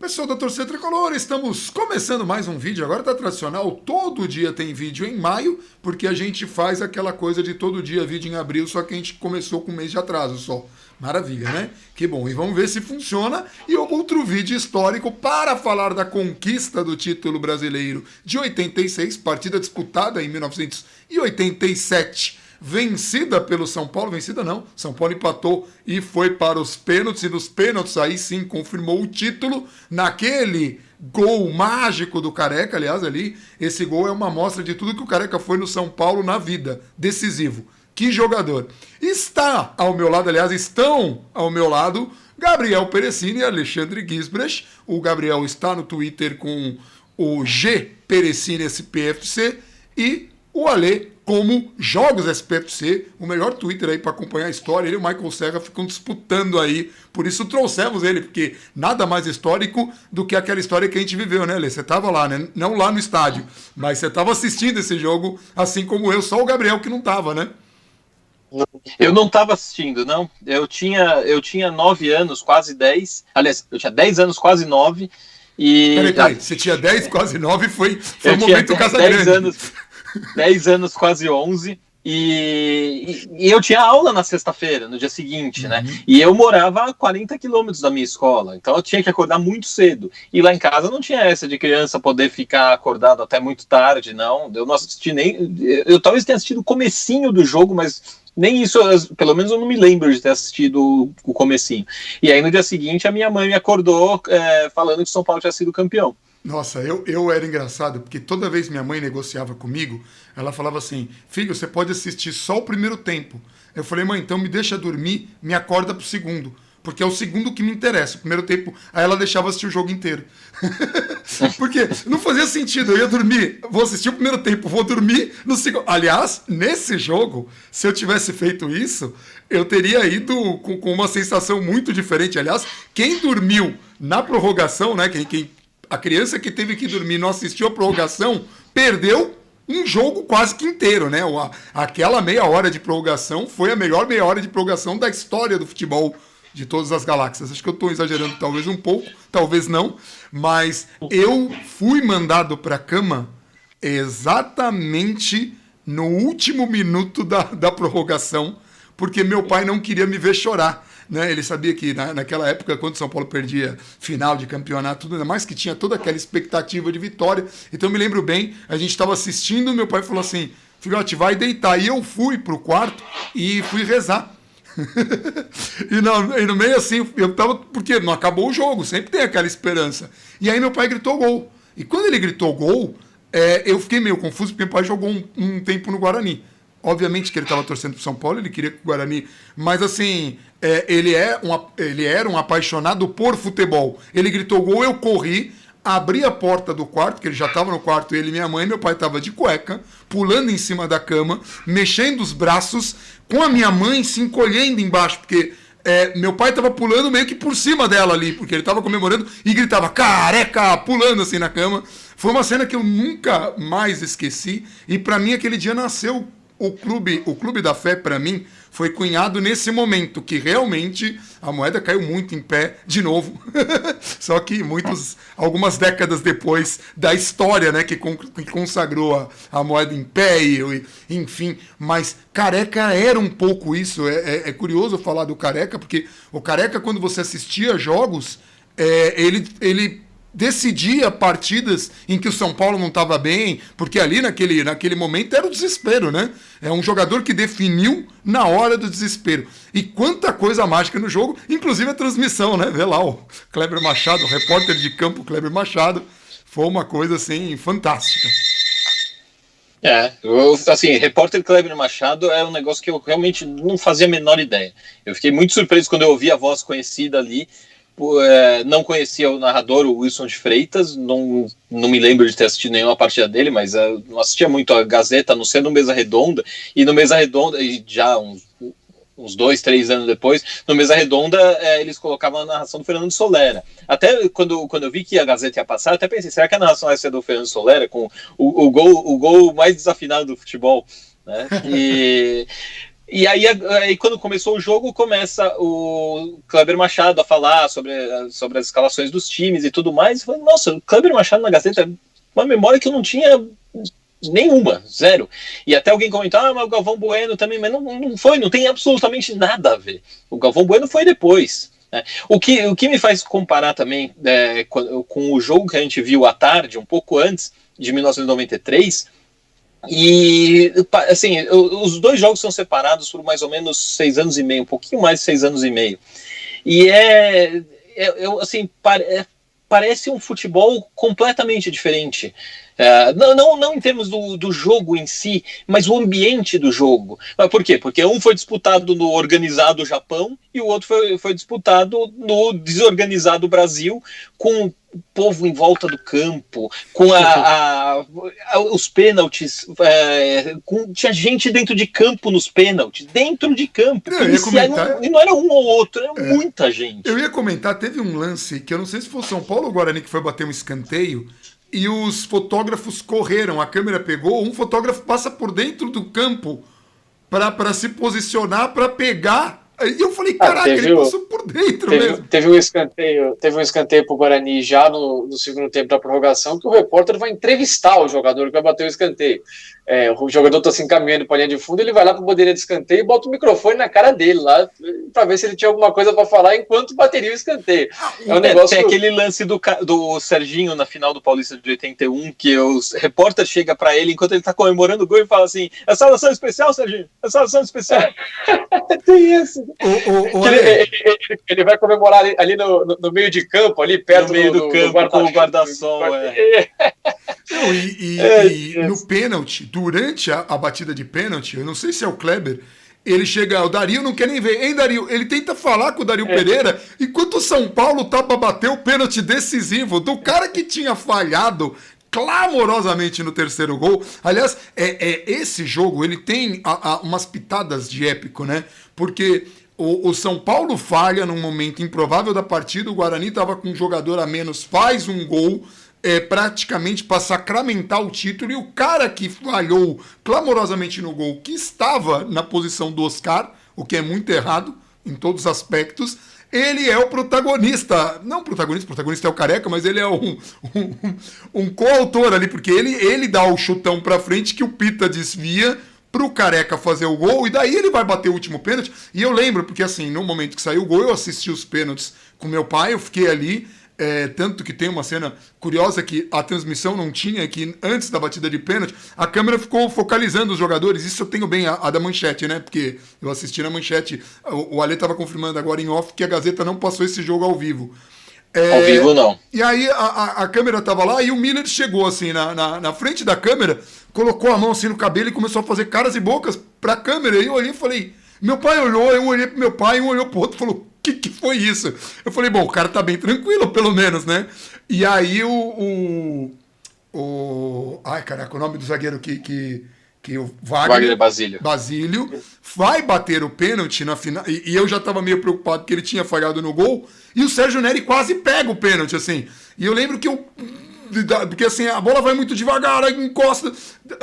Pessoal da Torcida Tricolor, estamos começando mais um vídeo. Agora tá tradicional, todo dia tem vídeo em maio, porque a gente faz aquela coisa de todo dia vídeo em abril, só que a gente começou com um mês de atraso só. Maravilha, né? Que bom. E vamos ver se funciona. E outro vídeo histórico para falar da conquista do título brasileiro de 86, partida disputada em 1987. Vencida pelo São Paulo, vencida não, São Paulo empatou e foi para os pênaltis, e nos pênaltis aí sim confirmou o título, naquele gol mágico do Careca, aliás ali, esse gol é uma amostra de tudo que o Careca foi no São Paulo na vida, decisivo. Que jogador. Está ao meu lado, aliás, estão ao meu lado, Gabriel Perecini e Alexandre Gisbrecht. O Gabriel está no Twitter com o G Perecini SPFC e o Ale como Jogos SPFC, o melhor Twitter aí para acompanhar a história. Ele e o Michael Serra ficam disputando aí, por isso trouxemos ele, porque nada mais histórico do que aquela história que a gente viveu, né, Ale? Você tava lá, né? Não lá no estádio, mas você tava assistindo esse jogo, assim como eu, só o Gabriel que não tava, né? Eu não estava assistindo, não. Eu tinha 9 anos, quase 10. Aliás, eu tinha 10 anos, quase 9. E... Peraí, você tinha 10, quase 9, foi um tinha momento Casagrande. 10 anos, quase 11. E eu tinha aula na sexta-feira, no dia seguinte, né? E eu morava a 40 quilômetros da minha escola, então eu tinha que acordar muito cedo. E lá em casa não tinha essa de criança poder ficar acordado até muito tarde, não. Eu não assisti nem... Eu talvez tenha assistido o comecinho do jogo, mas nem isso, pelo menos eu não me lembro de ter assistido o comecinho. E aí no dia seguinte a minha mãe me acordou falando que o São Paulo tinha sido campeão. Nossa, eu era engraçado, porque toda vez minha mãe negociava comigo, ela falava assim, filho, você pode assistir só o primeiro tempo. Eu falei, mãe, então me deixa dormir, me acorda pro segundo. Porque é o segundo que me interessa, o primeiro tempo. Aí ela deixava assistir o jogo inteiro. Porque não fazia sentido, eu ia dormir, vou assistir o primeiro tempo, vou dormir no segundo. Aliás, nesse jogo, se eu tivesse feito isso, eu teria ido com uma sensação muito diferente. Aliás, quem dormiu na prorrogação, né, a criança que teve que dormir não assistiu a prorrogação, perdeu um jogo quase que inteiro, né? Aquela meia hora de prorrogação foi a melhor meia hora de prorrogação da história do futebol de todas as galáxias. Acho que eu estou exagerando talvez um pouco, talvez não, mas eu fui mandado para a cama exatamente no último minuto da prorrogação, porque meu pai não queria me ver chorar. Né, ele sabia que naquela época, quando o São Paulo perdia final de campeonato, tudo, ainda mais que tinha toda aquela expectativa de vitória. Então eu me lembro bem, a gente estava assistindo, meu pai falou assim, filhote, vai deitar. E eu fui pro quarto e fui rezar. E no meio assim, eu tava, porque não acabou o jogo, sempre tem aquela esperança. E aí meu pai gritou gol. E quando ele gritou gol, eu fiquei meio confuso, porque meu pai jogou um tempo no Guarani. Obviamente que ele estava torcendo pro São Paulo, ele queria que o Guarani... Mas assim, ele era um apaixonado por futebol. Ele gritou gol, eu corri, abri a porta do quarto, que ele já estava no quarto, ele e minha mãe, meu pai estava de cueca, pulando em cima da cama, mexendo os braços, com a minha mãe se encolhendo embaixo, porque... meu pai estava pulando meio que por cima dela ali, porque ele estava comemorando e gritava, careca, pulando assim na cama. Foi uma cena que eu nunca mais esqueci, e para mim aquele dia nasceu o Clube da Fé, para mim, foi cunhado nesse momento, que realmente a moeda caiu muito em pé de novo. Só que algumas décadas depois da história, né, que consagrou a moeda em pé, enfim. Mas Careca era um pouco isso. É curioso falar do Careca, porque o Careca, quando você assistia jogos, ele decidia partidas em que o São Paulo não estava bem, porque ali naquele momento era o desespero, né? É um jogador que definiu na hora do desespero. E quanta coisa mágica no jogo, inclusive a transmissão, né? Vê lá o Kleber Machado, o repórter de campo Kleber Machado, foi uma coisa assim fantástica. Assim, repórter Kleber Machado é um negócio que eu realmente não fazia a menor ideia. Eu fiquei muito surpreso quando eu ouvi a voz conhecida ali. Não conhecia o narrador, o Wilson de Freitas, não me lembro de ter assistido nenhuma partida dele, mas não assistia muito a Gazeta, a não ser no Mesa Redonda, e no Mesa Redonda, já uns 2, 3 anos depois, no Mesa Redonda eles colocavam a narração do Fernando Solera. Até quando eu vi que a Gazeta ia passar, eu até pensei, será que a narração vai ser do Fernando Solera, com o gol mais desafinado do futebol? Né? E aí, quando começou o jogo, começa o Kleber Machado a falar sobre as escalações dos times e tudo mais. E falei, nossa, o Kleber Machado na Gazeta, uma memória que eu não tinha nenhuma, zero. E até alguém comentou, mas o Galvão Bueno também, mas não foi, não tem absolutamente nada a ver. O Galvão Bueno foi depois. Né? O que me faz comparar também com o jogo que a gente viu à tarde, um pouco antes, de 1993, e assim, os dois jogos são separados por mais ou menos 6 anos e meio, um pouquinho mais de 6 anos e meio. E assim, parece um futebol completamente diferente. Não em termos do jogo em si, mas o ambiente do jogo. Mas por quê? Porque um foi disputado no organizado Japão e o outro foi disputado no desorganizado Brasil, com o povo em volta do campo, com os pênaltis, tinha gente dentro de campo nos pênaltis, dentro de campo. E não era um ou outro, era muita gente. Eu ia comentar, teve um lance que eu não sei se foi o São Paulo ou o Guarani que foi bater um escanteio e os fotógrafos correram, a câmera pegou, um fotógrafo passa por dentro do campo para se posicionar, para pegar. E eu falei, caraca, ele passou por dentro mesmo. Teve um escanteio pro Guarani já no segundo tempo da prorrogação, que o repórter vai entrevistar o jogador que vai bater o escanteio. O jogador está se encaminhando para a linha de fundo, ele vai lá para a bandeirinha de escanteio e bota o microfone na cara dele lá, para ver se ele tinha alguma coisa para falar enquanto bateria o escanteio. Tem aquele lance do Serginho na final do Paulista de 81, que o repórter chega para ele enquanto ele está comemorando o gol e fala assim: é salvação especial, Serginho? É salvação especial? Tem isso. Ele vai comemorar ali no meio de campo, ali perto no meio do campo, com o guarda-sol. No pênalti, durante a batida de pênalti, eu não sei se é o Kleber, ele chega, o Dario não quer nem ver, hein, Dario? Ele tenta falar com o Dario Pereira, enquanto o São Paulo tá pra bater o pênalti decisivo do cara que tinha falhado clamorosamente no terceiro gol. Aliás, esse jogo, ele tem umas pitadas de épico, né? Porque o São Paulo falha num momento improvável da partida, o Guarani tava com um jogador a menos, faz um gol, praticamente para sacramentar o título, e o cara que falhou clamorosamente no gol, que estava na posição do Oscar, o que é muito errado em todos os aspectos, ele é o protagonista. Não o protagonista é o Careca, mas ele é um coautor ali, porque ele dá o chutão pra frente que o Pita desvia pro Careca fazer o gol, e daí ele vai bater o último pênalti. E eu lembro, porque assim, no momento que saiu o gol, eu assisti os pênaltis com meu pai, eu fiquei ali. Tanto que tem uma cena curiosa que a transmissão não tinha, que antes da batida de pênalti, a câmera ficou focalizando os jogadores. Isso eu tenho bem a da Manchete, né? Porque eu assisti na Manchete. O Ale estava confirmando agora em off que a Gazeta não passou esse jogo ao vivo. Ao vivo, não. E aí a câmera estava lá e o Miller chegou assim na frente da câmera, colocou a mão assim no cabelo e começou a fazer caras e bocas pra câmera. E eu olhei e falei... Meu pai olhou, eu olhei pro meu pai, um olhou pro outro e falou... Que foi isso? Eu falei, bom, o cara tá bem tranquilo, pelo menos, né? E aí ai, caraca, o nome do zagueiro que o Wagner Basílio vai bater o pênalti na final, e eu já tava meio preocupado porque ele tinha falhado no gol, e o Sérgio Neri quase pega o pênalti, assim. E eu lembro que porque assim, a bola vai muito devagar, aí encosta.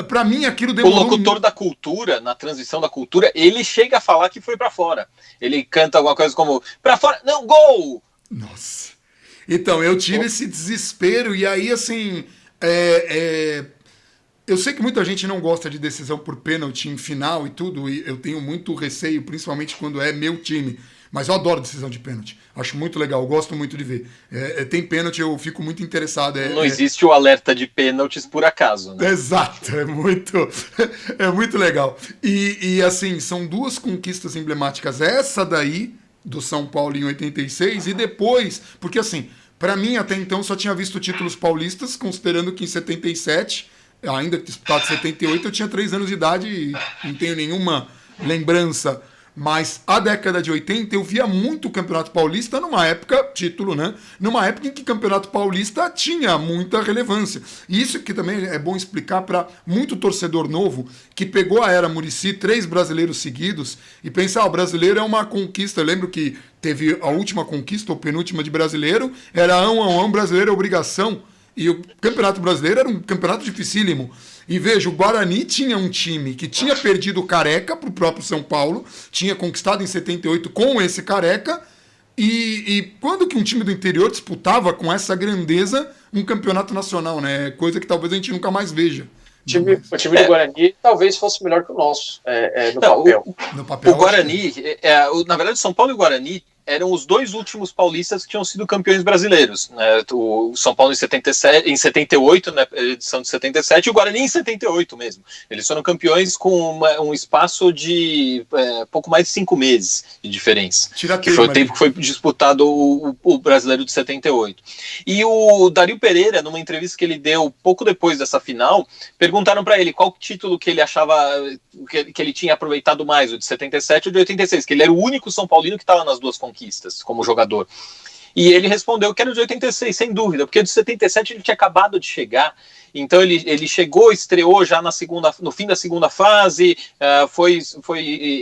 Pra mim, aquilo demorou... O locutor da cultura, na transição da cultura, ele chega a falar que foi pra fora. Ele canta alguma coisa como, pra fora, não, gol! Nossa. Então, eu tive esse desespero, e aí, assim... Eu sei que muita gente não gosta de decisão por pênalti em final e tudo, e eu tenho muito receio, principalmente quando é meu time. Mas eu adoro decisão de pênalti. Acho muito legal, gosto muito de ver. Tem pênalti, eu fico muito interessado. Não existe o alerta de pênaltis por acaso, né? Exato, é muito legal. E assim, são duas conquistas emblemáticas. Essa daí, do São Paulo em 86, e depois... Porque assim, para mim até então só tinha visto títulos paulistas, considerando que em 77, ainda disputado em 78, eu tinha 3 anos de idade e não tenho nenhuma lembrança. Mas a década de 80 eu via muito o Campeonato Paulista numa época, título, né? Numa época em que o Campeonato Paulista tinha muita relevância. E isso que também é bom explicar para muito torcedor novo que pegou a era Muricy, 3 brasileiros seguidos, e pensa, o brasileiro é uma conquista. Eu lembro que teve a última conquista, ou penúltima de brasileiro, era brasileiro é obrigação. E o Campeonato Brasileiro era um campeonato dificílimo. E veja, o Guarani tinha um time que tinha perdido o Careca para o próprio São Paulo, tinha conquistado em 78 com esse Careca, e quando que um time do interior disputava com essa grandeza um campeonato nacional, né? Coisa que talvez a gente nunca mais veja. O time do Guarani talvez fosse melhor que o nosso, no papel. No papel. O Guarani, na verdade, São Paulo e o Guarani eram os dois últimos paulistas que tinham sido campeões brasileiros, né? O São Paulo em 78, né, edição de 77, e o Guarani em 78 mesmo. Eles foram campeões com um espaço de pouco mais de 5 meses de diferença, que foi o tempo que foi disputado o brasileiro de 78. E o Dario Pereira, numa entrevista que ele deu pouco depois dessa final, perguntaram para ele qual título que ele achava que ele tinha aproveitado mais, o de 77 ou de 86, que ele era o único São Paulino que estava nas duas conquistas como jogador. E ele respondeu que era o de 86, sem dúvida, porque de 77 ele tinha acabado de chegar, então ele chegou, estreou já no fim da segunda fase, foi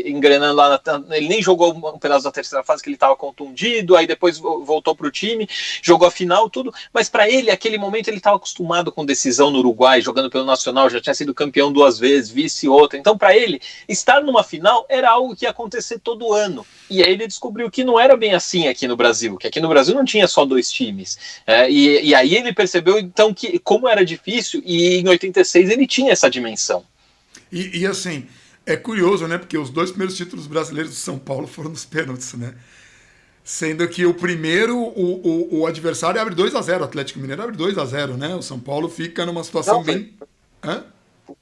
engrenando lá, ele nem jogou um pedaço da terceira fase que ele estava contundido, aí depois voltou para o time, jogou a final, tudo, mas para ele, aquele momento, ele estava acostumado com decisão no Uruguai, jogando pelo Nacional, já tinha sido campeão 2 vezes, vice outra, então para ele, estar numa final era algo que ia acontecer todo ano, e aí ele descobriu que não era bem assim aqui no Brasil, que aqui no Brasil não tinha só 2 times, e aí ele percebeu então que como era difícil, e em 86 ele tinha essa dimensão. E assim, é curioso, né? Porque os 2 primeiros títulos brasileiros do São Paulo foram nos pênaltis, né? Sendo que o primeiro, o adversário abre 2-0, o Atlético Mineiro abre 2-0, né? O São Paulo fica numa situação bem... Hã?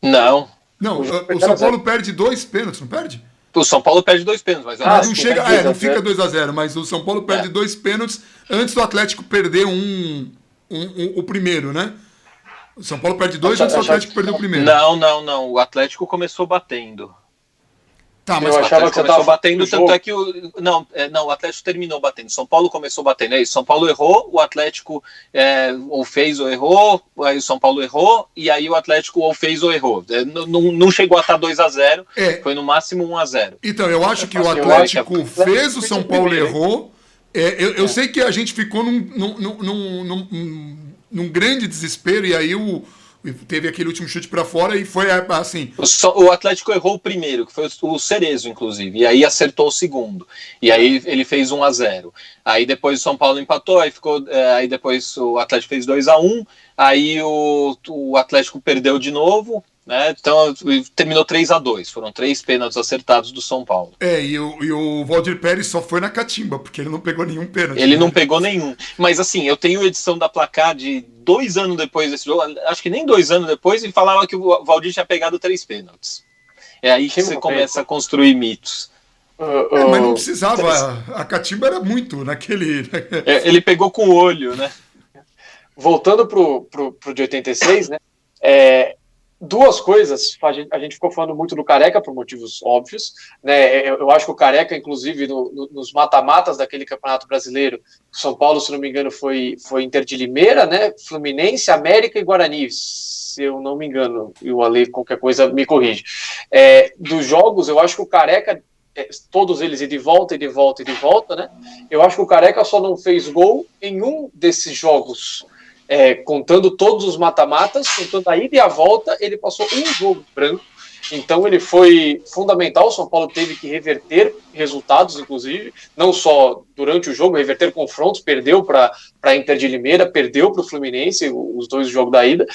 Não. Não, o São Paulo perde 2 pênaltis, não perde? O São Paulo perde 2 pênaltis, mas não chega, não fica 2-0, mas o São Paulo perde 2 pênaltis antes do Atlético perder o primeiro, né? O São Paulo perde 2 antes do Atlético perder o primeiro. Não. O Atlético começou batendo. Tá, mas o Atlético começou batendo, tanto é que o Atlético terminou batendo. São Paulo começou batendo. É isso. São Paulo errou, o Atlético ou fez ou errou, aí o São Paulo errou, e aí o Atlético ou fez ou errou. Não chegou a estar 2-0, foi no máximo 1-0. Então, eu acho que o Atlético fez, o São Paulo errou. Eu sei que a gente ficou num grande desespero, e aí teve aquele último chute para fora e foi assim... O Atlético errou o primeiro, que foi o Cerezo, inclusive, e aí acertou o segundo. E aí ele fez 1-0. Aí depois o São Paulo empatou, aí depois o Atlético fez 2-1, aí o Atlético perdeu de novo, né? Então terminou 3-2. Foram 3 pênaltis acertados do São Paulo. E o Valdir Pérez só foi na catimba, porque ele não pegou nenhum pênalti. Ele não pegou nenhum. Mas assim, eu tenho edição da Placar de 2 anos depois desse jogo, acho que nem 2 anos depois, e falava que o Valdir tinha pegado 3 pênaltis. É aí que você começa a construir mitos. Mas não precisava, a catimba era muito naquele... Ele pegou com o olho, né? Voltando pro de 86, né? 2 coisas, a gente ficou falando muito do Careca por motivos óbvios, né? Eu acho que o Careca, inclusive, nos mata-matas daquele Campeonato Brasileiro, São Paulo, se não me engano, foi Inter de Limeira, né? Fluminense, América e Guarani, se eu não me engano, e o Ale, qualquer coisa, me corrige. Dos jogos, eu acho que o Careca, todos eles de volta, né? Eu acho que o Careca só não fez gol em um desses jogos. Contando todos os mata-matas, contando a ida e a volta, ele passou um jogo branco, então ele foi fundamental. O São Paulo teve que reverter resultados, inclusive, não só durante o jogo, reverter confrontos, perdeu para a Inter de Limeira, perdeu para o Fluminense, os 2 jogos da ida,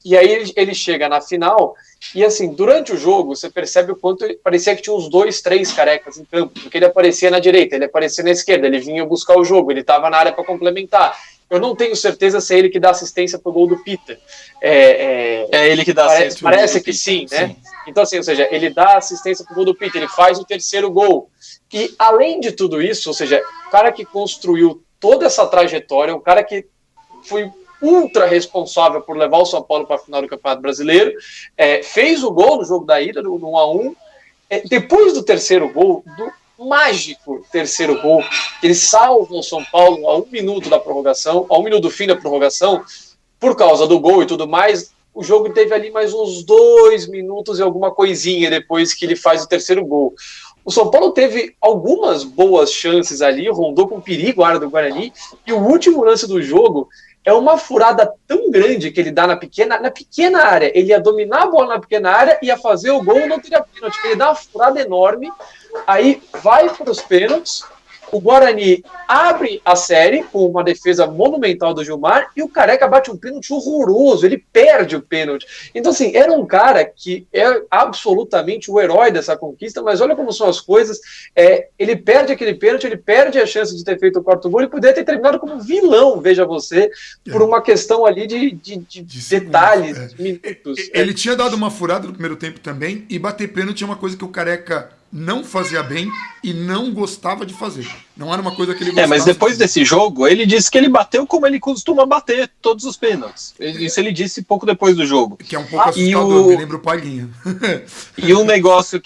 e aí ele chega na final, e assim, durante o jogo, você percebe o quanto parecia que tinha uns 2, 3 carecas em campo, porque ele aparecia na direita, ele aparecia na esquerda, ele vinha buscar o jogo, ele estava na área para complementar. Eu não tenho certeza se é ele que dá assistência pro gol do Peter. É ele que dá assistência. Parece que sim, né? Sim. Então, assim, ou seja, ele dá assistência pro gol do Peter, ele faz o 3º gol. E, além de tudo isso, ou seja, o cara que construiu toda essa trajetória, o cara que foi ultra responsável por levar o São Paulo para a final do Campeonato Brasileiro, fez o gol no jogo da ida, no 1-1. Depois do 3º gol, mágico 3º gol, ele salva o São Paulo a 1 minuto da prorrogação, a 1 minuto do fim da prorrogação, por causa do gol e tudo mais. O jogo teve ali mais uns 2 minutos e alguma coisinha depois que ele faz o 3º gol. O São Paulo teve algumas boas chances ali, rondou com perigo a área do Guarani, e o último lance do jogo é uma furada tão grande que ele dá na pequena área. Ele ia dominar a bola na pequena área, ia fazer o gol, não teria pênalti. Ele dá uma furada enorme, aí vai para os pênaltis. O Guarani abre a série com uma defesa monumental do Gilmar e o Careca bate um pênalti horroroso, ele perde o pênalti. Então, assim, era um cara que é absolutamente o herói dessa conquista, mas olha como são as coisas. Ele perde aquele pênalti, ele perde a chance de ter feito o quarto gol e poderia ter terminado como vilão, veja você, por uma questão ali de detalhes, de minutos. Ele tinha dado uma furada no primeiro tempo também, e bater pênalti é uma coisa que o Careca não fazia bem e não gostava de fazer. Não era uma coisa que ele gostava. Mas depois desse jogo, ele disse que ele bateu como ele costuma bater todos os pênaltis. Isso ele disse pouco depois do jogo. Que é um pouco assustador, me lembra o Paguinho. E um negócio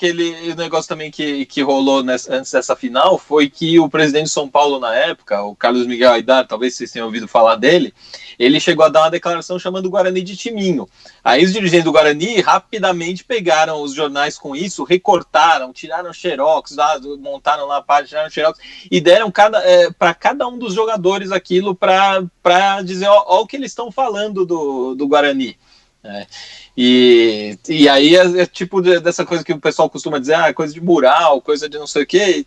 também que rolou antes dessa final foi que o presidente de São Paulo na época, o Carlos Miguel Aidar, talvez vocês tenham ouvido falar dele, ele chegou a dar uma declaração chamando o Guarani de timinho. Aí os dirigentes do Guarani rapidamente pegaram os jornais com isso, recortaram, tiraram xerox, montaram lá a parte, tiraram xerox e deram para cada um dos jogadores aquilo para dizer ó o que eles estão falando do Guarani. E aí é tipo dessa coisa que o pessoal costuma dizer, coisa de mural, coisa de não sei o que.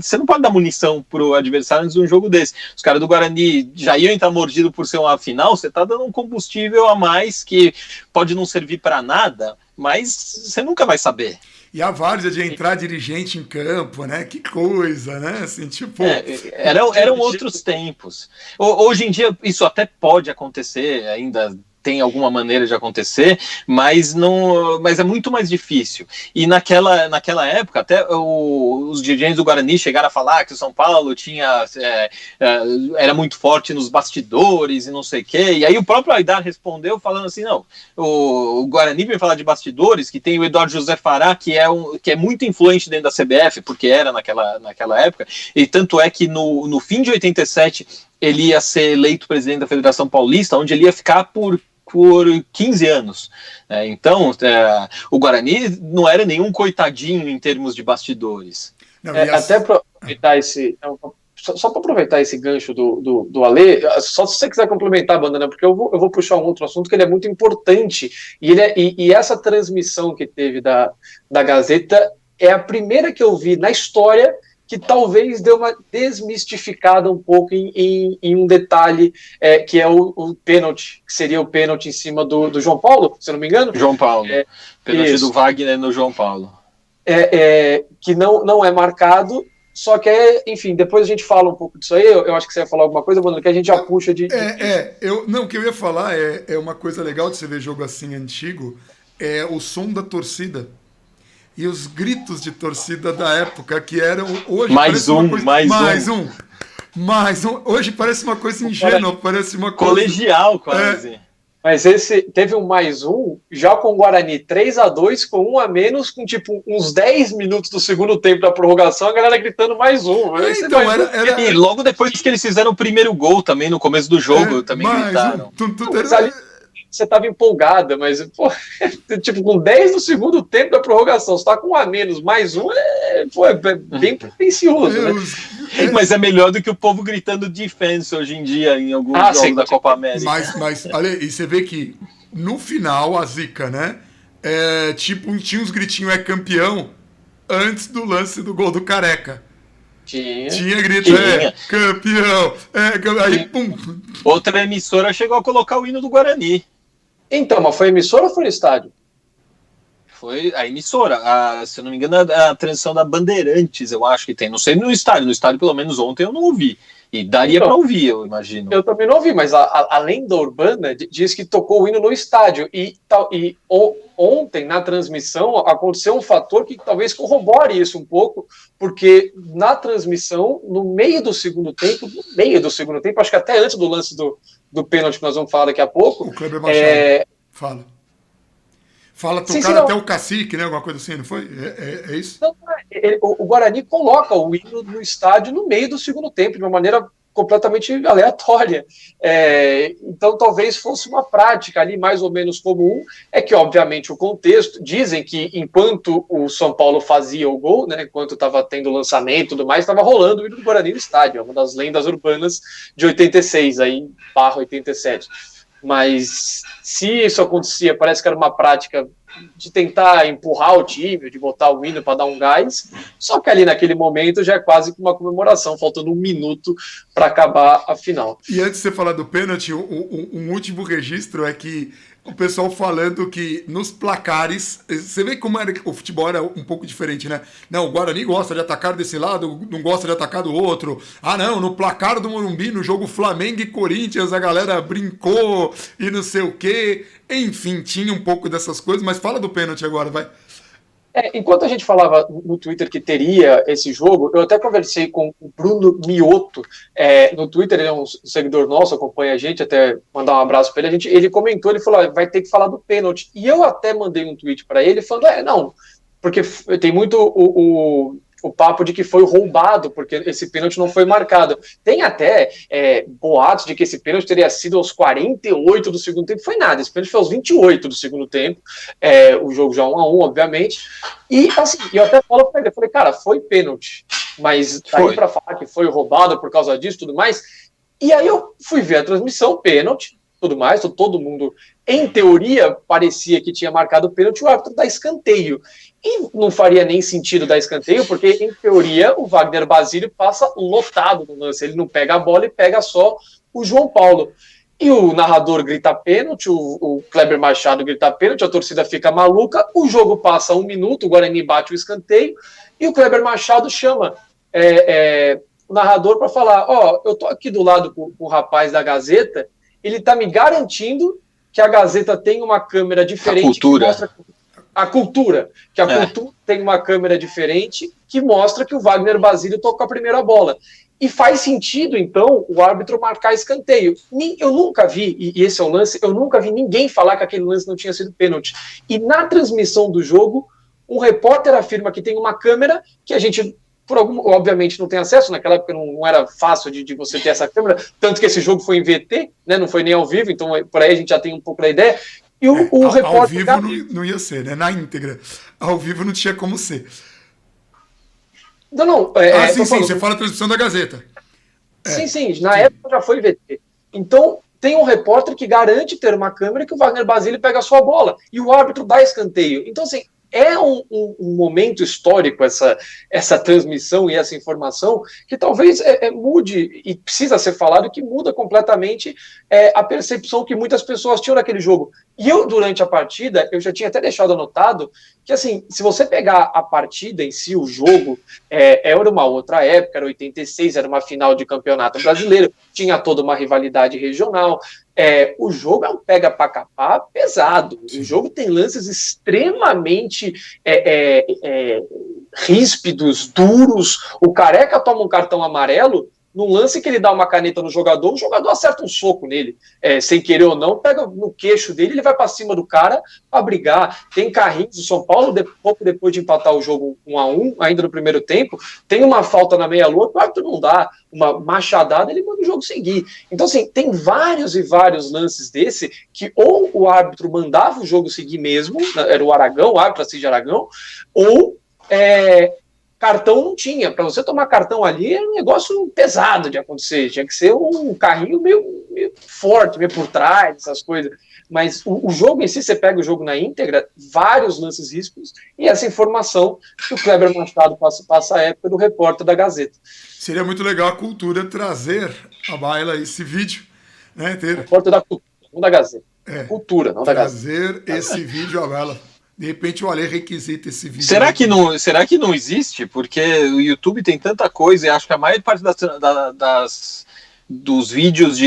Você não pode dar munição pro adversário antes de um jogo desse. Os caras do Guarani já iam estar mordidos por ser uma final, você tá dando um combustível a mais que pode não servir para nada, mas você nunca vai saber. E a várzea de entrar dirigente em campo, né? Que coisa, né? Assim, tipo... Eram outros tempos. Hoje em dia isso até pode acontecer, ainda tem alguma maneira de acontecer, mas é muito mais difícil. E naquela época, até os dirigentes do Guarani chegaram a falar que o São Paulo era muito forte nos bastidores e não sei o quê. E aí o próprio Aidar respondeu falando assim, não, o Guarani vem falar de bastidores, que tem o Eduardo José Fará, que é muito influente dentro da CBF, porque era naquela época, e tanto é que no fim de 87 ele ia ser eleito presidente da Federação Paulista, onde ele ia ficar por 15 anos. Então, o Guarani não era nenhum coitadinho em termos de bastidores. Até para aproveitar só para aproveitar esse gancho do Alê, só se você quiser complementar, Bandana, porque eu vou puxar um outro assunto que ele é muito importante, e essa transmissão que teve da Gazeta é a primeira que eu vi na história que talvez deu uma desmistificada um pouco em um detalhe, que é o pênalti, que seria o pênalti em cima do João Paulo, se eu não me engano. João Paulo. Pênalti do Wagner no João Paulo. Que não é marcado, só que enfim, depois a gente fala um pouco disso aí, eu acho que você ia falar alguma coisa, Bruno, que a gente já puxa o que eu ia falar é uma coisa legal de você ver jogo assim antigo, é o som da torcida. E os gritos de torcida da época, que eram... Hoje mais um. Hoje parece uma coisa ingênua, parece uma coisa... Colegial, quase. Mas teve um mais um, já com o Guarani 3-2, com um a menos, com tipo uns 10 minutos do segundo tempo da prorrogação, a galera gritando mais um. E logo depois que eles fizeram o primeiro gol também, no começo do jogo, também gritaram. Você estava empolgada, mas tipo, com 10 no segundo tempo da prorrogação, você tá com um a menos, mais um, é bem pretencioso, né? Mas é melhor do que o povo gritando defense hoje em dia em alguns jogos da Copa América. Mas olha, e você vê que no final, a zica, né? Tipo, tinha uns gritinhos campeão antes do lance do gol do Careca. Tinha grito, campeão, aí pum. Outra emissora chegou a colocar o hino do Guarani. Então, mas foi emissora ou foi no estádio? Foi a emissora, se eu não me engano, a transmissão da Bandeirantes, eu acho que tem. Não sei no estádio pelo menos ontem eu não ouvi. E daria para ouvir, eu imagino. Eu também não ouvi, mas a lenda urbana diz que tocou o hino no estádio. E ontem, na transmissão, aconteceu um fator que talvez corrobore isso um pouco, porque na transmissão, no meio do segundo tempo, acho que até antes do lance do pênalti que nós vamos falar daqui a pouco... O Kleber Machado tocaram até o cacique, né? Alguma coisa assim, não foi? Isso? Não, o Guarani coloca o hino no estádio no meio do segundo tempo, de uma maneira completamente aleatória. Então, talvez fosse uma prática ali mais ou menos comum. É que, obviamente, o contexto, dizem que enquanto o São Paulo fazia o gol, né, enquanto estava tendo lançamento e tudo mais, estava rolando o hino do Guarani no estádio, é uma das lendas urbanas de 86, aí, barra 87. Mas se isso acontecia, parece que era uma prática de tentar empurrar o time, de botar o hino para dar um gás, só que ali naquele momento já é quase que uma comemoração, faltando 1 minuto para acabar a final. E antes de você falar do pênalti, um último registro é que o pessoal falando que nos placares, você vê como era, o futebol era um pouco diferente, né? Não, o Guarani gosta de atacar desse lado, não gosta de atacar do outro. Ah, não, no placar do Morumbi, no jogo Flamengo e Corinthians, a galera brincou e não sei o quê. Enfim, tinha um pouco dessas coisas, mas fala do pênalti agora, vai. Enquanto a gente falava no Twitter que teria esse jogo, eu até conversei com o Bruno Mioto no Twitter, ele é um seguidor nosso, acompanha a gente, até mandar um abraço para ele. Ele comentou, ele falou, vai ter que falar do pênalti. E eu até mandei um tweet para ele falando, não, porque tem muito o papo de que foi roubado, porque esse pênalti não foi marcado. Tem até boatos de que esse pênalti teria sido aos 48 do segundo tempo. Foi nada, esse pênalti foi aos 28 do segundo tempo. O jogo já 1-1, obviamente. E assim, eu até falo pra ele, eu falei, cara, foi pênalti. Mas daí pra falar que foi roubado por causa disso e tudo mais. E aí eu fui ver a transmissão, pênalti, tudo mais, todo mundo, em teoria, parecia que tinha marcado o pênalti, o árbitro dá escanteio. E não faria nem sentido dar escanteio, porque, em teoria, o Wagner Basílio passa lotado no lance. Ele não pega a bola e pega só o João Paulo. E o narrador grita pênalti, o Kleber Machado grita pênalti, a torcida fica maluca, o jogo passa 1 minuto, o Guarani bate o escanteio, e o Kleber Machado chama o narrador para falar, eu tô aqui do lado com o rapaz da Gazeta, ele tá me garantindo que a Gazeta tem uma câmera diferente. A cultura. Que mostra a cultura, que a cultura tem uma câmera diferente que mostra que o Wagner Basílio tocou a primeira bola. E faz sentido, então, o árbitro marcar escanteio. Eu nunca vi, e esse é o lance, eu nunca vi ninguém falar que aquele lance não tinha sido pênalti. E na transmissão do jogo, um repórter afirma que tem uma câmera que a gente, obviamente, não tem acesso, naquela época não era fácil de você ter essa câmera, tanto que esse jogo foi em VT, né, não foi nem ao vivo, então por aí a gente já tem um pouco da ideia. E o repórter... Ao vivo não ia ser, né? Na íntegra. Ao vivo não tinha como ser. Não. Sim, você fala a transmissão da Gazeta. Sim, na época já foi VT. Então, tem um repórter que garante ter uma câmera que o Wagner Basílio pega a sua bola. E o árbitro dá escanteio. Então, assim, é um momento histórico essa transmissão e essa informação que talvez mude, e precisa ser falado, que muda completamente a percepção que muitas pessoas tinham naquele jogo. E eu, durante a partida, eu já tinha até deixado anotado que, assim, se você pegar a partida em si, o jogo, era uma outra época, era 86, era uma final de campeonato brasileiro, tinha toda uma rivalidade regional. O jogo é um pega pra capar pesado. O jogo tem lances extremamente ríspidos, duros. O Careca toma um cartão amarelo num lance que ele dá uma caneta no jogador, o jogador acerta um soco nele, sem querer ou não, pega no queixo dele, ele vai para cima do cara para brigar. Tem carrinhos do São Paulo, pouco depois de empatar o jogo 1-1, ainda no primeiro tempo, tem uma falta na meia-lua, o árbitro não dá, uma machadada, ele manda o jogo seguir. Então, assim, tem vários e vários lances desse que ou o árbitro mandava o jogo seguir mesmo, era o Aragão, o árbitro Assis Aragão, ou cartão não tinha. Para você tomar cartão ali era um negócio pesado de acontecer. Tinha que ser um carrinho meio forte, meio por trás, essas coisas. Mas o jogo em si, você pega o jogo na íntegra, vários lances ríspidos, e essa informação que o Kleber Machado passa a época do repórter da Gazeta. Seria muito legal a cultura trazer à baila esse vídeo, né? Repórter da cultura, não da Gazeta. Cultura, não da Gazeta. Trazer esse vídeo à baila. De repente o Ale requisita esse vídeo. Será que não existe? Porque o YouTube tem tanta coisa e acho que a maior parte dos vídeos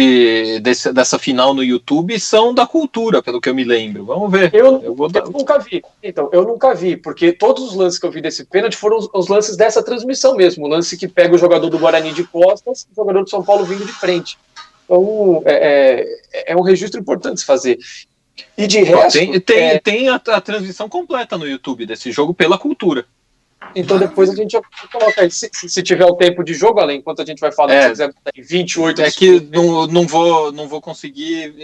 dessa final no YouTube são da cultura, pelo que eu me lembro. Vamos ver. Eu nunca vi. Então, eu nunca vi, porque todos os lances que eu vi desse pênalti foram os lances dessa transmissão mesmo. O lance que pega o jogador do Guarani de costas e o jogador do São Paulo vindo de frente. Então, é um registro importante se fazer. E de resto... Tem a transmissão completa no YouTube desse jogo pela cultura. Então depois a gente já coloca aí. Se tiver o tempo de jogo, além, enquanto a gente vai falando, se quiser botar em 28. É que não vou conseguir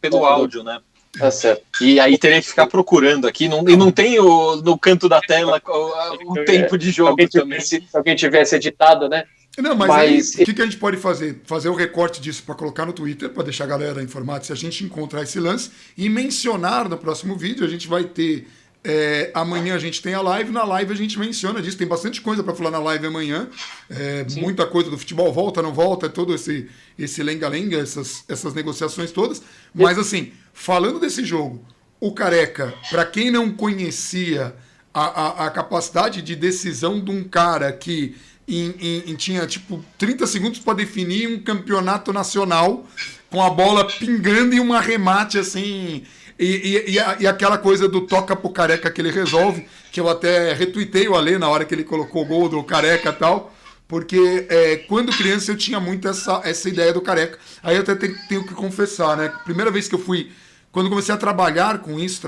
pelo áudio, né? Tá certo. E aí teria que ficar procurando aqui. E não tem no canto da tela o tempo de jogo também. Se alguém tivesse editado, né? Não, mas aí, o que a gente pode fazer? Fazer o recorte disso para colocar no Twitter, para deixar a galera informada se a gente encontrar esse lance e mencionar no próximo vídeo. A gente vai ter. Amanhã a gente tem a live, na live a gente menciona disso. Tem bastante coisa para falar na live amanhã. Muita coisa do futebol, volta, não volta, todo esse lenga-lenga, essas negociações todas. Mas assim, falando desse jogo, o Careca, para quem não conhecia a capacidade de decisão de um cara que tinha tipo 30 segundos para definir um campeonato nacional com a bola pingando e um arremate assim. E aquela coisa do toca pro Careca que ele resolve, que eu até retuitei o Alê na hora que ele colocou o gol do Careca e tal, porque quando criança eu tinha muito essa ideia do Careca. Aí eu até tenho que confessar, né? Primeira vez que eu fui. Quando comecei a trabalhar com isso,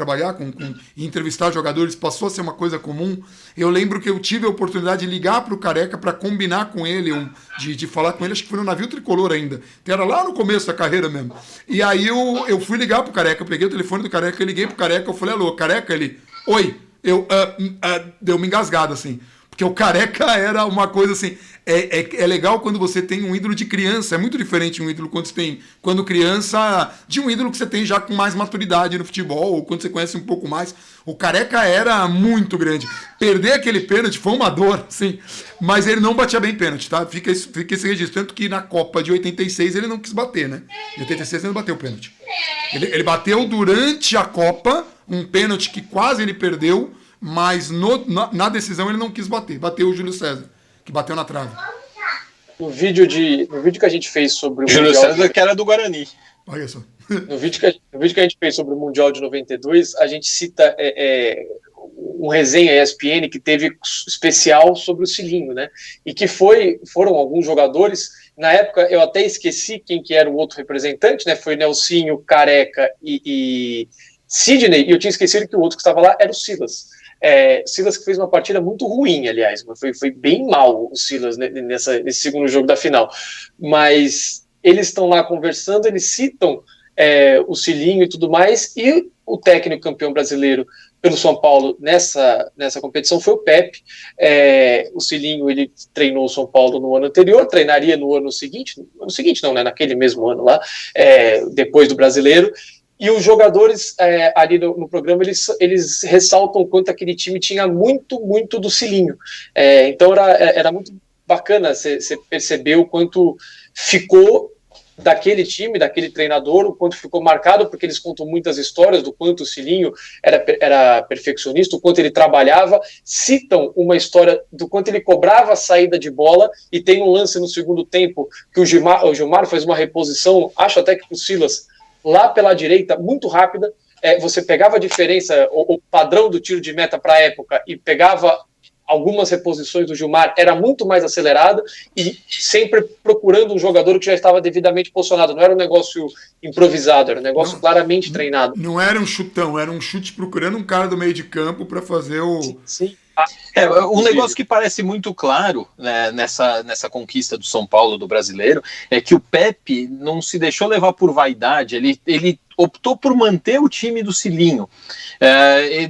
e entrevistar jogadores, passou a ser uma coisa comum. Eu lembro que eu tive a oportunidade de ligar para o Careca para combinar com ele, de falar com ele, acho que foi no navio tricolor ainda. Que era lá no começo da carreira mesmo. E aí eu fui ligar pro Careca, eu peguei o telefone do Careca, eu liguei pro Careca, eu falei, alô, Careca? Ele, oi. Deu uma engasgada, assim. Porque o Careca era uma coisa assim. É legal quando você tem um ídolo de criança. É muito diferente um ídolo quando criança, de um ídolo que você tem já com mais maturidade no futebol, ou quando você conhece um pouco mais. O Careca era muito grande. Perder aquele pênalti foi uma dor, sim. Mas ele não batia bem pênalti, tá? Fica esse registro. Tanto que na Copa de 86 ele não quis bater, né? Em 86 ele não bateu o pênalti. Ele bateu durante a Copa um pênalti que quase ele perdeu, mas na decisão ele não quis bater. Bateu o Júlio César, que bateu na trave. No vídeo que a gente fez sobre o Júlio César, que era do Guarani. Olha só. No vídeo que a gente fez sobre o Mundial de 92, a gente cita um resenha ESPN que teve especial sobre o Cilinho, né? E que foram alguns jogadores. Na época, eu até esqueci quem que era o outro representante, né? Foi Nelsinho, Careca e Sidney, e eu tinha esquecido que o outro que estava lá era o Silas. Silas que fez uma partida muito ruim, aliás, foi bem mal o Silas nesse segundo jogo da final, mas eles estão lá conversando, eles citam o Cilinho e tudo mais, e o técnico campeão brasileiro pelo São Paulo nessa competição foi o Pepe. O Cilinho, ele treinou o São Paulo no ano anterior, treinaria no ano seguinte não, né, naquele mesmo ano lá, depois do Brasileiro. E os jogadores ali no programa, eles ressaltam o quanto aquele time tinha muito, muito do Cilinho. Então era muito bacana você perceber o quanto ficou daquele time, daquele treinador, o quanto ficou marcado, porque eles contam muitas histórias do quanto o Cilinho era perfeccionista, o quanto ele trabalhava, citam uma história do quanto ele cobrava a saída de bola, e tem um lance no segundo tempo que o Gilmar faz uma reposição, acho até que o Silas, lá pela direita, muito rápida, você pegava a diferença, o padrão do tiro de meta para a época, e pegava algumas reposições do Gilmar, era muito mais acelerada, e sempre procurando um jogador que já estava devidamente posicionado, não era um negócio improvisado, era um negócio claramente treinado. Não era um chutão, era um chute procurando um cara do meio de campo para fazer o... Sim. Um negócio que parece muito claro, né, nessa conquista do São Paulo, do brasileiro, é que o Pepe não se deixou levar por vaidade, ele optou por manter o time do Cilinho.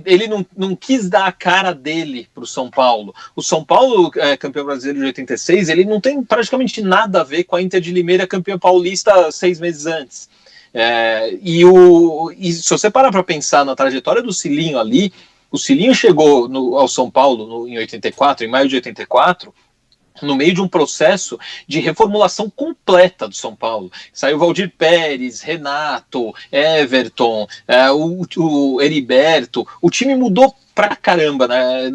Ele não quis dar a cara dele para o São Paulo. O São Paulo, campeão brasileiro de 86, ele não tem praticamente nada a ver com a Inter de Limeira, campeã paulista 6 meses antes. E se você parar para pensar na trajetória do Cilinho ali, o Cilinho chegou ao São Paulo em 84, em maio de 84, no meio de um processo de reformulação completa do São Paulo. Saiu Valdir Pérez, Renato, Everton, o Heriberto. O time mudou pra caramba, né,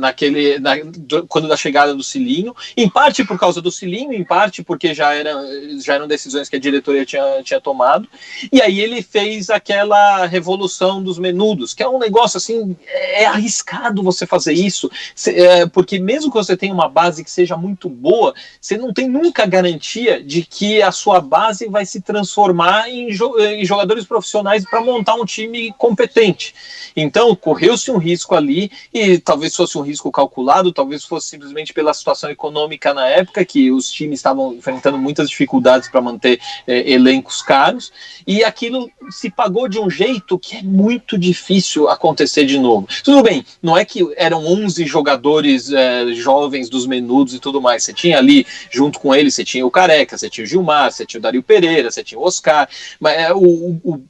quando da chegada do Cilinho, em parte por causa do Cilinho, em parte porque já eram decisões que a diretoria tinha tomado, e aí ele fez aquela revolução dos menudos, que é um negócio assim, é arriscado você fazer isso, porque mesmo que você tenha uma base que seja muito boa, você não tem nunca garantia de que a sua base vai se transformar em jogadores profissionais para montar um time competente. Então, correu-se um risco ali e talvez fosse um risco calculado, talvez fosse simplesmente pela situação econômica na época, que os times estavam enfrentando muitas dificuldades para manter elencos caros, e aquilo se pagou de um jeito que é muito difícil acontecer de novo. Tudo bem, não é que eram 11 jogadores jovens dos menudos e tudo mais, você tinha ali, junto com eles, você tinha o Careca, você tinha o Gilmar, você tinha o Dario Pereira, você tinha o Oscar, mas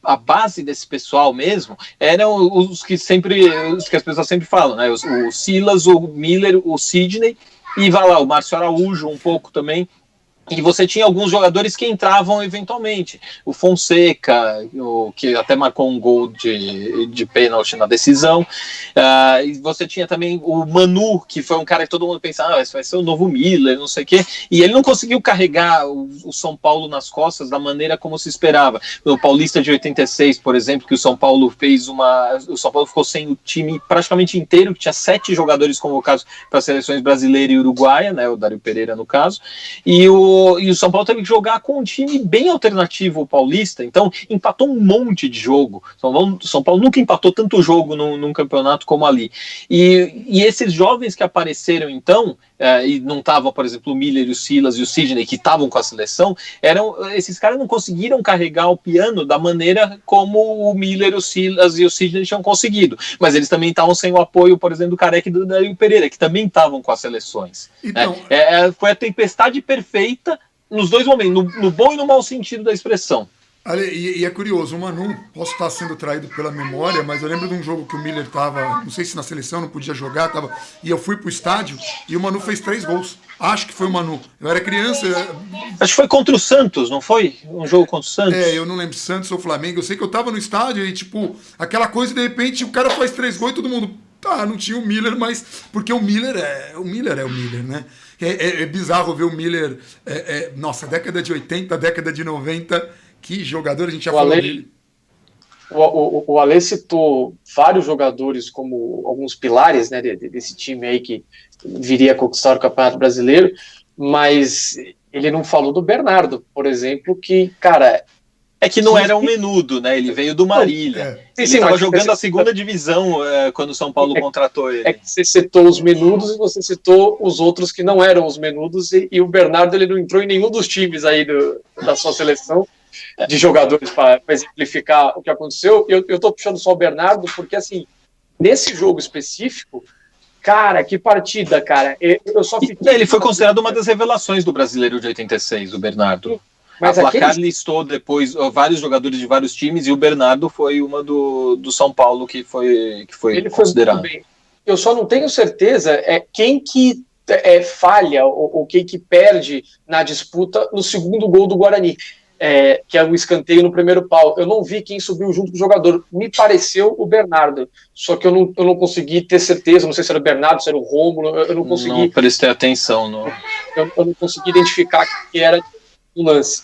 a base desse pessoal mesmo eram os que as pessoas sempre falam, né? O Silas, o Miller, o Sidney, e vai lá, o Márcio Araújo um pouco também. E você tinha alguns jogadores que entravam eventualmente. O Fonseca, que até marcou um gol de pênalti na decisão. E você tinha também o Manu, que foi um cara que todo mundo pensava, esse vai ser o novo Miller, não sei o quê. E ele não conseguiu carregar o São Paulo nas costas da maneira como se esperava. No Paulista de 86, por exemplo, que o São Paulo o São Paulo ficou sem o time praticamente inteiro, que tinha 7 jogadores convocados para as seleções brasileira e uruguaia, né, o Dario Pereira no caso. E o São Paulo teve que jogar com um time bem alternativo ao paulista, então empatou um monte de jogo. São Paulo nunca empatou tanto jogo num campeonato como ali. E esses jovens que apareceram então, e não estavam, por exemplo, o Miller, o Silas e o Sidney, que estavam com a seleção, esses caras não conseguiram carregar o piano da maneira como o Miller, o Silas e o Sidney tinham conseguido. Mas eles também estavam sem o apoio, por exemplo, do Careca e do Dario Pereira, que também estavam com as seleções. Então, foi a tempestade perfeita nos dois momentos, no bom e no mau sentido da expressão. E é curioso, o Manu, posso estar sendo traído pela memória, mas eu lembro de um jogo que o Miller estava, não sei se na seleção, não podia jogar, e eu fui pro estádio e o Manu fez 3 gols. Acho que foi o Manu. Eu era criança. Acho que foi contra o Santos, não foi? Um jogo contra o Santos? Eu não lembro, Santos ou Flamengo. Eu sei que eu tava no estádio e, tipo, aquela coisa, de repente, o cara faz 3 gols e todo mundo. Tá, não tinha o Miller, mas. Porque o Miller é o Miller, né? É bizarro ver o Miller. Nossa, década de 80, década de 90, que jogador, a gente já falou dele. O Ale citou vários jogadores como alguns pilares, né, desse time aí que viria a conquistar o Campeonato Brasileiro, mas ele não falou do Bernardo, por exemplo, que, cara... É que não era um menudo, né? Ele veio do Marília. Ele estava jogando a segunda divisão quando o São Paulo contratou ele. É que você citou os menudos e você citou os outros que não eram os menudos, e o Bernardo ele não entrou em nenhum dos times aí da sua seleção de jogadores para exemplificar o que aconteceu. Eu tô puxando só o Bernardo porque, assim, nesse jogo específico, cara, que partida, cara. Eu só fiquei... Ele foi considerado uma das revelações do Brasileiro de 86, o Bernardo. Mas a Placar listou depois vários jogadores de vários times e o Bernardo foi uma do São Paulo que foi considerado. Foi muito bem. Eu só não tenho certeza quem que falha ou quem que perde na disputa no segundo gol do Guarani, que é o escanteio no primeiro pau. Eu não vi quem subiu junto com o jogador. Me pareceu o Bernardo, só que eu não consegui ter certeza. Não sei se era o Bernardo, se era o Rômulo. Eu não consegui. Não prestei atenção. Não. Eu não consegui identificar que era um lance.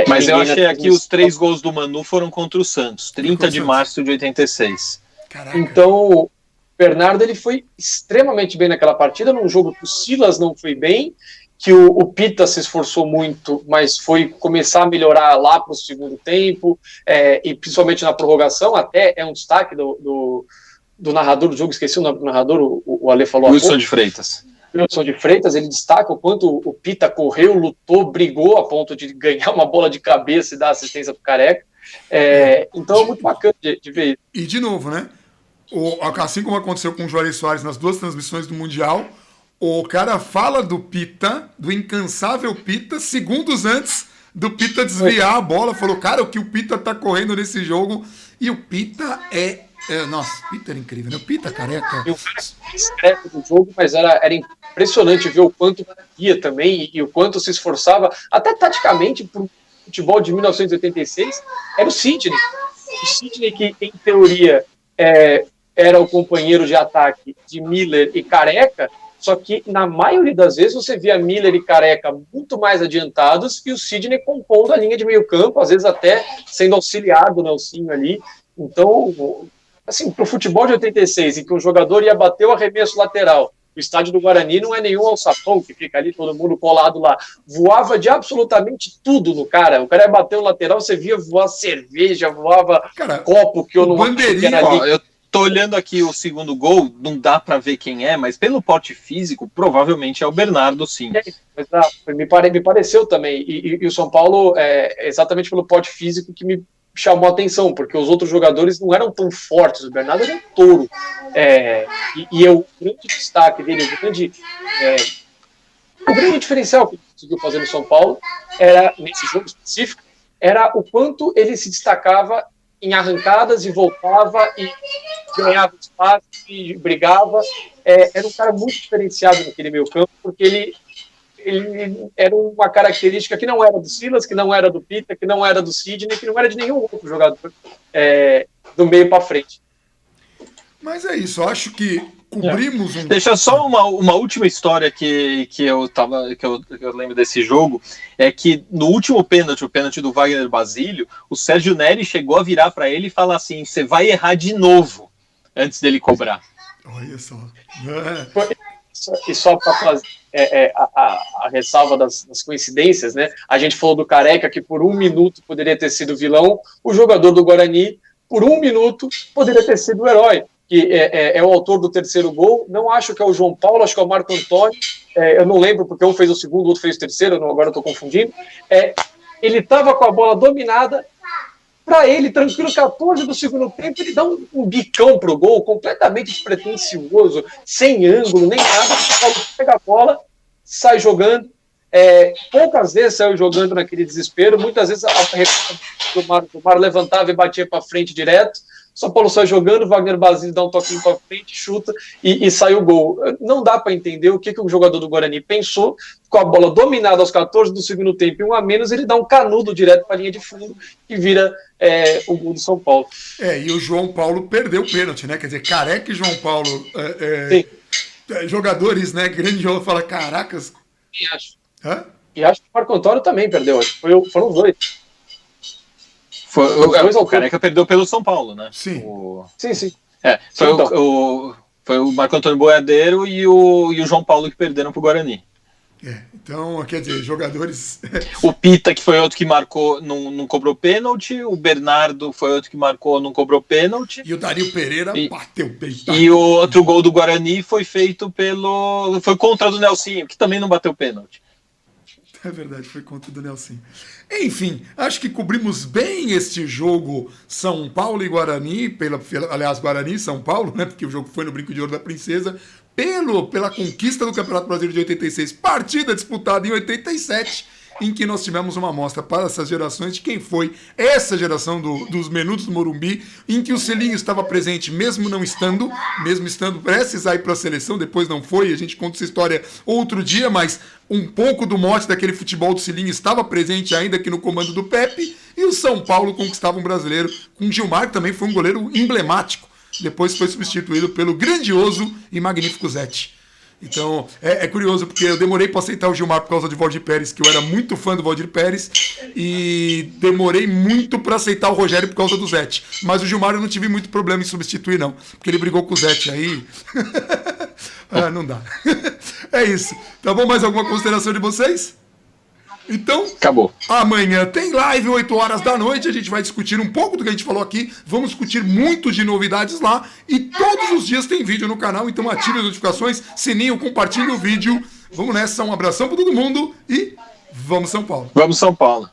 Mas eu achei aqui os 3 gols do Manu foram contra o Santos, 30 de março de 86. Caraca. Então, o Bernardo ele foi extremamente bem naquela partida, num jogo que o Silas não foi bem, que o Pita se esforçou muito, mas foi começar a melhorar lá para o segundo tempo, e principalmente na prorrogação, até é um destaque do narrador do jogo, esqueci o nome do narrador, o Ale falou. Wilson de Freitas. Wilson de Freitas, ele destaca o quanto o Pita correu, lutou, brigou a ponto de ganhar uma bola de cabeça e dar assistência pro Careca. Então é muito bacana de ver. E de novo, né? Assim como aconteceu com o Juarez Soares nas 2 transmissões do Mundial, o cara fala do Pita, do incansável Pita, segundos antes do Pita desviar a bola. Falou, cara, o que o Pita tá correndo nesse jogo. E o Pita nossa, o Pita era incrível, né? O Pita careca. E o cara discreto do jogo, mas era impressionante ver o quanto ia também e o quanto se esforçava, até taticamente, pro futebol de 1986, era o Sidney. O Sidney que, em teoria, era o companheiro de ataque de Miller e Careca, só que, na maioria das vezes, você via Miller e Careca muito mais adiantados e o Sidney compondo a linha de meio campo, às vezes até sendo auxiliado do Nelsinho ali. Então, assim, pro futebol de 86, em que um jogador ia bater o arremesso lateral, o estádio do Guarani não é nenhum alçapão que fica ali todo mundo colado lá, voava de absolutamente tudo no cara. O cara ia bater o lateral, você via voar cerveja, voava copo que eu não acho que era ali. Eu tô olhando aqui o segundo gol, não dá para ver quem é, mas pelo porte físico, provavelmente é o Bernardo, sim. Exato, me pareceu também. E o São Paulo, exatamente pelo porte físico que me chamou a atenção, porque os outros jogadores não eram tão fortes. O Bernardo era um touro. O grande destaque dele, o grande diferencial que ele conseguiu fazer no São Paulo, era, nesse jogo específico, era o quanto ele se destacava em arrancadas e voltava e ganhava espaço e brigava. Era um cara muito diferenciado naquele meio campo, porque ele era uma característica que não era do Silas, que não era do Pita, que não era do Sidney, que não era de nenhum outro jogador do meio para frente. Mas é isso, eu acho que cobrimos um... Deixa só uma última história que eu lembro desse jogo, é que no último pênalti, o pênalti do Wagner Basílio, o Sérgio Neri chegou a virar para ele e falar assim, você vai errar de novo, antes dele cobrar. Olha só. E só para fazer a ressalva das coincidências, né? A gente falou do Careca, que por 1 minuto poderia ter sido vilão, o jogador do Guarani, por 1 minuto, poderia ter sido o herói, que é o autor do terceiro gol. Não acho que é o João Paulo, acho que é o Marco Antônio, eu não lembro, porque um fez o segundo, o outro fez o terceiro, agora eu estou confundindo. Ele estava com a bola dominada, para ele, tranquilo, 14 do segundo tempo, ele dá um bicão pro gol, completamente despretensioso, sem ângulo, nem nada. O Paulo pega a bola, sai jogando. Poucas vezes saiu jogando naquele desespero, muitas vezes o Mar levantava e batia para frente direto. São Paulo sai jogando, Wagner Basílio dá um toquinho para frente, chuta e sai o gol. Não dá para entender o que o jogador do Guarani pensou. Com a bola dominada aos 14 do segundo tempo e 1 a menos, ele dá um canudo direto para a linha de fundo e vira o gol do São Paulo. E o João Paulo perdeu o pênalti, né? Quer dizer, Careca e João Paulo, jogadores, né? Grandioso, fala, caracas. E acho que o Marco Antônio também perdeu, foram os dois. O Careca perdeu pelo São Paulo, né? Sim. Sim. Foi o Marco Antônio Boiadeiro e o João Paulo que perderam pro Guarani. Então, quer dizer, jogadores... O Pita, que foi outro que marcou, não cobrou pênalti. O Bernardo foi outro que marcou, não cobrou pênalti. E o Dario Pereira bateu bem. E o outro gol do Guarani foi feito foi contra do Nelsinho, que também não bateu pênalti. É verdade, foi contra do Nelsinho. Enfim, acho que cobrimos bem este jogo São Paulo e Guarani, aliás, Guarani e São Paulo, né? Porque o jogo foi no Brinco de Ouro da Princesa, pela conquista do Campeonato Brasileiro de 86, partida disputada em 87, em que nós tivemos uma amostra para essas gerações de quem foi essa geração dos Menudos do Morumbi, em que o Cilinho estava presente, mesmo estando prestes a ir para a seleção, depois não foi, a gente conta essa história outro dia, mas um pouco do mote daquele futebol do Cilinho estava presente ainda aqui no comando do Pepe, e o São Paulo conquistava um brasileiro com Gilmar, que também foi um goleiro emblemático, depois foi substituído pelo grandioso e magnífico Zete. Então, é curioso, porque eu demorei para aceitar o Gilmar por causa de Valdir Pérez, que eu era muito fã do Valdir Pérez, e demorei muito para aceitar o Rogério por causa do Zete. Mas o Gilmar eu não tive muito problema em substituir, não, porque ele brigou com o Zete aí. Não dá. É isso. Tá bom? Mais alguma consideração de vocês? Então, acabou. Amanhã tem live, 8 horas da noite. A gente vai discutir um pouco do que a gente falou aqui. Vamos discutir muito de novidades lá. E todos os dias tem vídeo no canal. Então ative as notificações, sininho, compartilhe o vídeo. Vamos nessa. Um abração para todo mundo e vamos São Paulo. Vamos São Paulo.